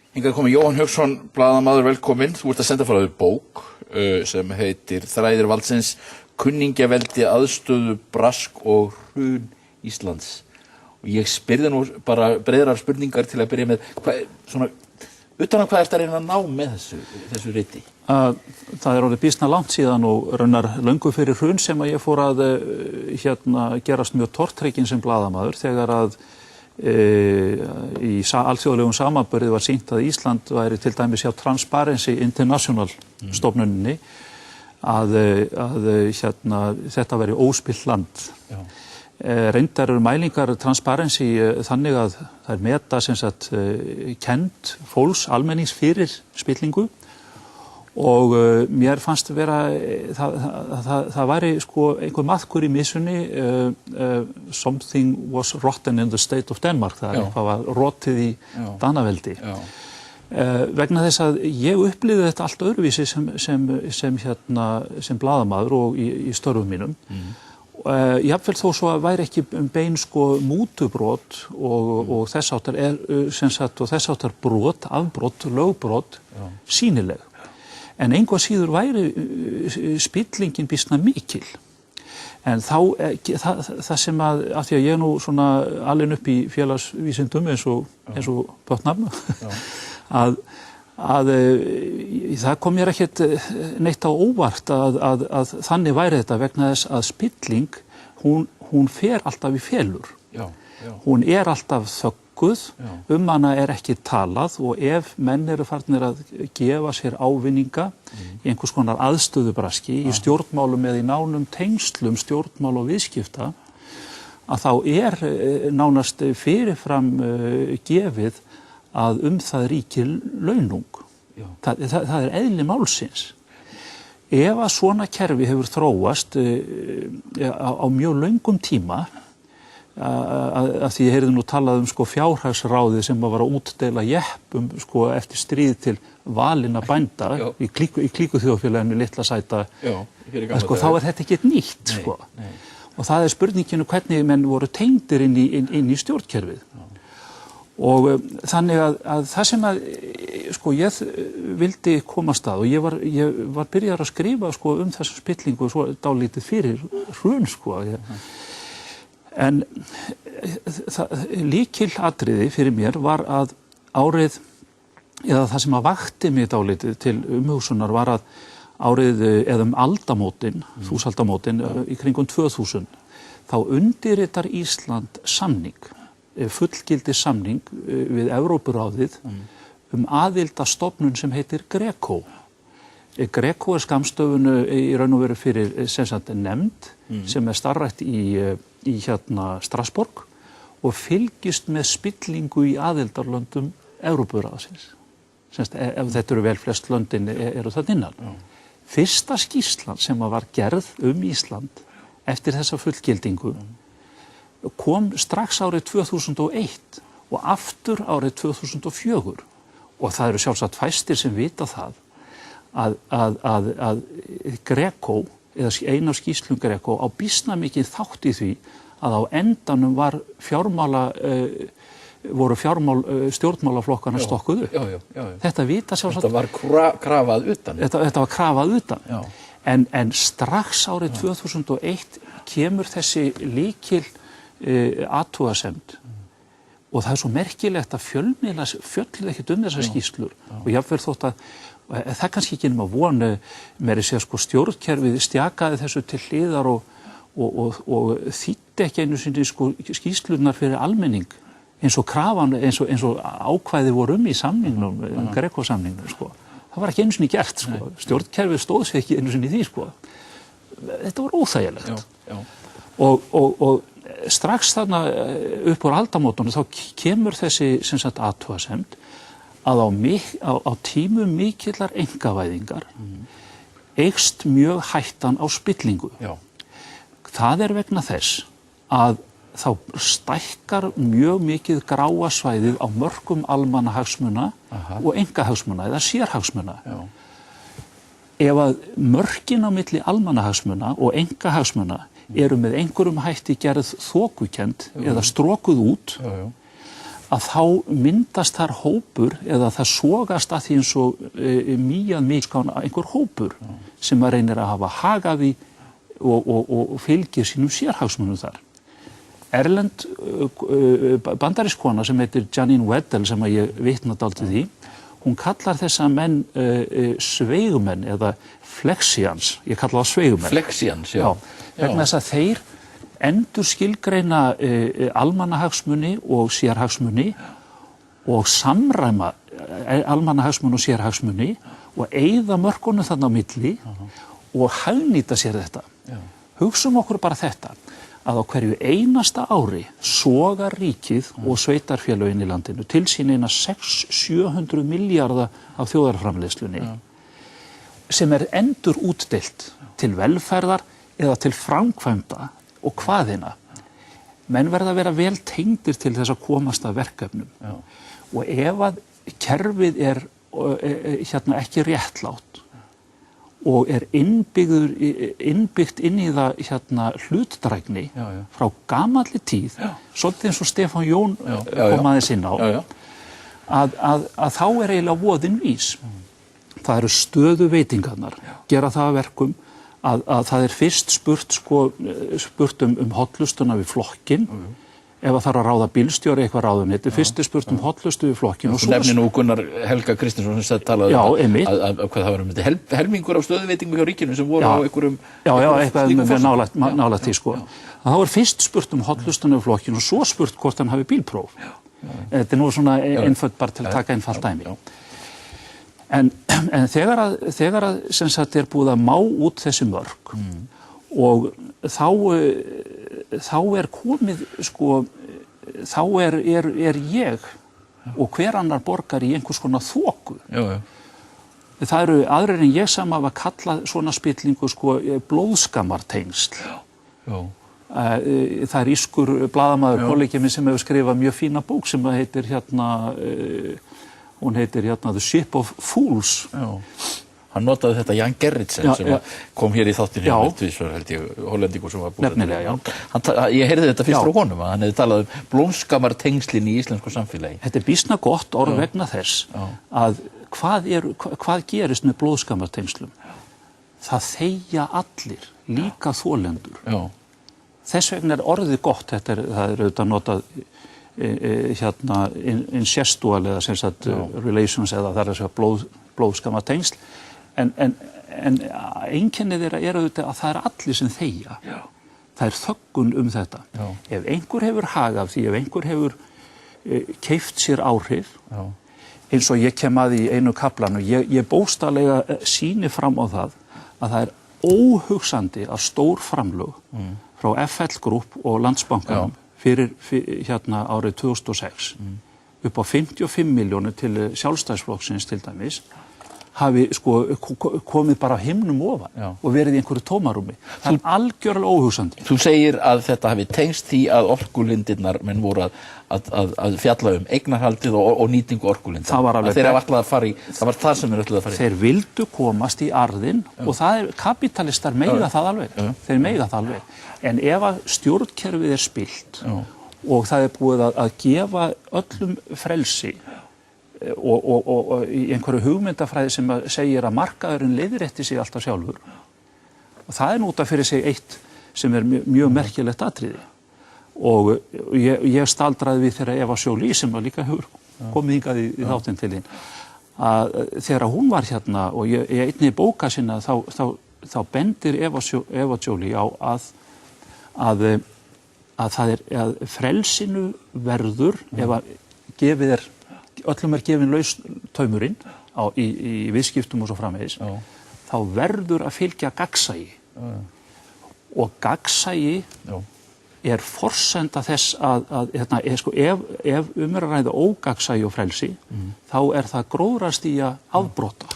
Hingað komið Jóhann Hauksson, blaðamaður, velkominn. Þú ert að senda frá þér bók sem heitir Þræðir valdsins, kunningjaveldi, aðstöðu, brask og hrun Íslands. Og ég spyrði nú bara breiðar spurningar til að byrja með, utan hvað ertu að reyna að ná með þessu riti? Það orðið býsna langt síðan og raunar löngu fyrir hrun sem að ég fór að gerast mjög tortrygginn sem blaðamaður þegar að í alþjóðlegum samanburði var sýnt að Ísland væri til dæmis hjá Transparency International stofnuninni að þetta væri óspillt land. Reyndar eru mælingar Transparency þannig að það er meta sem sagt kennd fólks almennings fyrir spillingu og mér fannst vera það væri sko einhver maðkur í missunni something was rotten in the state of Denmark, það eitthvað var rotið í Danaveldi vegna þess að ég upplifði þetta allt öðruvísi sem blaðamaður og í störfum mínum jafnvel þó svo að væri ekki bein sko mútubrot og þess áttar og þess áttar brot, afbrot, lögbrot sýnileg. En einhvað síður væri spillingin býsna mikil. En þá, það sem að því að ég nú svona alinn upp í félagsvísindum eins og börnafn, að það kom mér ekkert neitt á óvart að þannig væri þetta vegna þess að spilling, hún fer alltaf í felur. Hún er alltaf þögguð, hana er ekki talað og ef menn eru farnir að gefa sér ávinninga í einhvers konar aðstöðubraski í stjórnmálum eða í nánum tengslum stjórnmál og viðskipta að þá er nánast fyrirfram gefið að það ríkir launung. Það er eðli málsins. Ef að svona kerfi hefur þróast á mjög löngum tíma að því ég heyrði nú talað sko fjárhagsráðið sem var að útdeila jeppum sko eftir stríð til valinna bænda í klíkuþjóðfélaginu litla sæta sko þá er þetta ekki nýtt sko og það er spurningin hvernig menn voru tengdir inn í stjórnkerfið og þannig að það sem að sko ég vildi komast að og ég var byrjaður að skrifa sko þessa spillingu svo dálítið fyrir hrun sko en lykilatriði fyrir mér var að árið, eða það sem að vakti mig dálítið til umhugsunar var að árið eða aldamótin, þúsaldamótin í kringum 2000, þá undirritar Ísland samning, fullgildi samning við Evrópuráðið aðild að stofnun sem heitir GRECO. GRECO er skammstöfun í raun og veru fyrir nefnd sem starfrækt í Strasborg og fylgist með spillingu í aðildarlöndum Evrópuráðsins. Ef þetta eru vel flest löndin eru það innan. Fyrsta skýrslan sem var gerð Ísland eftir þessa fullgildingu kom strax árið 2001 og aftur árið 2004 og það eru sjálfsagt fæstir sem vita það að GRECO eða ein af skýrslum GRECO á býsna mikið þátt í því að á endanum voru stjórnmálaflokkana stokkuð upp. Þetta vita sjálfsagt. Þetta var krafað utan. Þetta var krafað utan. En strax árið 2001 kemur þessi lykil athugasemd og það er svo merkilegt að fjölmiðlar fjölluðu ekkert þessar skýrslur og jafnvel þótt að það kannski ekki nema von meira segja sko stjórnkerfið stjakaði þessu til hliðar og þýddi ekki einu sinni sko skýrslurnar fyrir almenning eins og krafan eins og ákvæði voru í samningnum GRECO samningnum sko. Það var ekki einu sinni gert sko. Stjórnkerfið stóð sig ekki einu sinni í því sko. Þetta var óþægilegt. Og strax þarna upp úr aldamótunum þá kemur þessi sem sagt athugasemd að á tímum mikillar einkavæðingar eykst mjög hættan á spillingu. Það er vegna þess að þá stækkar mjög mikið gráa svæðið á mörkum almannahagsmuna og einkahagsmuna eða sérhagsmuna. Ef að mörkin á milli almannahagsmuna og einkahagsmuna eru með einhverjum hætti gerð þokukennd eða strokuð út að þá myndast þar hópur eða það sogast að því eins og mýjað miskána einhver hópur sem að reynir að hafa hag af því og fylgir sínum sérhagsmunum þar. Erlend bandarísk kona sem heitir Janine Weddell sem að ég vitna dálítið í, hún kallar þessa menn sveigumenn eða flexians, ég kalla það sveigumenn. Flexians, já. Vegna þess að þeir endur skilgreina almannahagsmuni og sérhagsmuni og samræma almannahagsmuni og sérhagsmuni og eyða mörkunum þarna á milli og hagnýta sér þetta. Hugsum okkur bara þetta, að á hverju einasta ári sogar ríkið og sveitarfélögin í landinu til sín eina 600-700 milljarða af þjóðarframleiðslunni sem endur útdeilt til velferðar eða til framkvæmda og hvaðina. Menn verða að vera vel tengdir til þess að komast að verkefnum. Og ef að kerfið ekki réttlátt og innbyggt inn í það hlutdrægni frá gamalli tíð, svolítið eins og Stefán Jón kom aðeins inn á, að þá eiginlega voðinn vís. Það eru stöðuveitingarnar, gera það að verkum að það fyrst spurt hollustuna við flokkinn, ef það þarf að ráða bílstjóri eitthvað ráðuneyti, fyrst spurt hollustu við flokkinn. Þú nefnir nú Gunnar Helga Kristinsson sem talaði að hvað það var helmingur af stöðuveitingum hjá ríkinu sem voru á einhverjum eitthvað nálægt því Þá fyrst spurt hollustuna við flokkinn og svo spurt hvort hann hafi bílpróf. Þetta nú svona einföld bara til að taka einfalt dæmi. En þegar að sem sagt búið að má út þessi mörk og þá komið þá ég og hver annar borgar í einhvers konar þoku. Það eru aðrir en ég sem hafa kallað svona spillingu blóðskammartengsl. Það írskur blaðamaður kollegi minn sem hefur skrifað mjög fína bók sem heitir hún heitir The Ship of Fools. Hann notaði þetta Jan Gerritsen sem kom hér í þáttinn tvisvar, held ég, hollendingur sem var búið. Nefnilega, ég heyrði þetta fyrst frá honum, að hann hefði talað blóðskammartengslin í íslensku samfélagi. Þetta býsna gott orð vegna þess að hvað gerist með blóðskammartengslum? Það þegja allir, líka þolendur. Þess vegna orðið gott, það auðvitað notað incestual eða sem sagt relations eða það að segja blóðskammartengsl en einkennið auðvitað að það allir sem þegja. Það þöggun þetta. Ef einhver hefur hag af því, ef einhver hefur keypt sér áhrif, eins og ég kem að í einu kaflanum, ég bókstaflega sýni fram á það að það óhugsandi að stór framlög frá FL Group og Landsbankanum fyrir árið 2006 upp á 55 milljónir til Sjálfstæðisflokksins til dæmis hafi komið bara himnum ofan og verið í einhverju tómarúmi. Það algjörlega óhugsandi. Þú segir að þetta hafi tengst því að orkulindirnar menn voru að fjalla eignarhaldið og nýtingu orkulinda. Þeir hafa ætlað að fara í, það var það sem þeir ætlaði að fara í. Þeir vildu komast í arðinn og það kapitalistar meiga það alveg. Þeir meiga það alveg. En ef að stjórnkerfið spillt og það búið að gefa öllum frelsi og í einhverju hugmyndafræði sem segir að markaðurinn leiðrétti sig alltaf sjálfur og það út af fyrir sig eitt sem mjög merkilegt atriði og ég staldraði við þegar Eva Jolie sem líka hefur komið hingað í þáttinn til þín að þegar hún var hérna og ég einnig í bóka sinna þá bendir Eva Jolie á að það að frelsinu verður ef að gefið öllum gefin laus taumurinn í viðskiptum og svo framvegis, þá verður að fylgja gagnsæi. Og gagnsæi forsenda þess ef að ræða ógagnsæi og frelsi, þá það gróðrastía afbrota.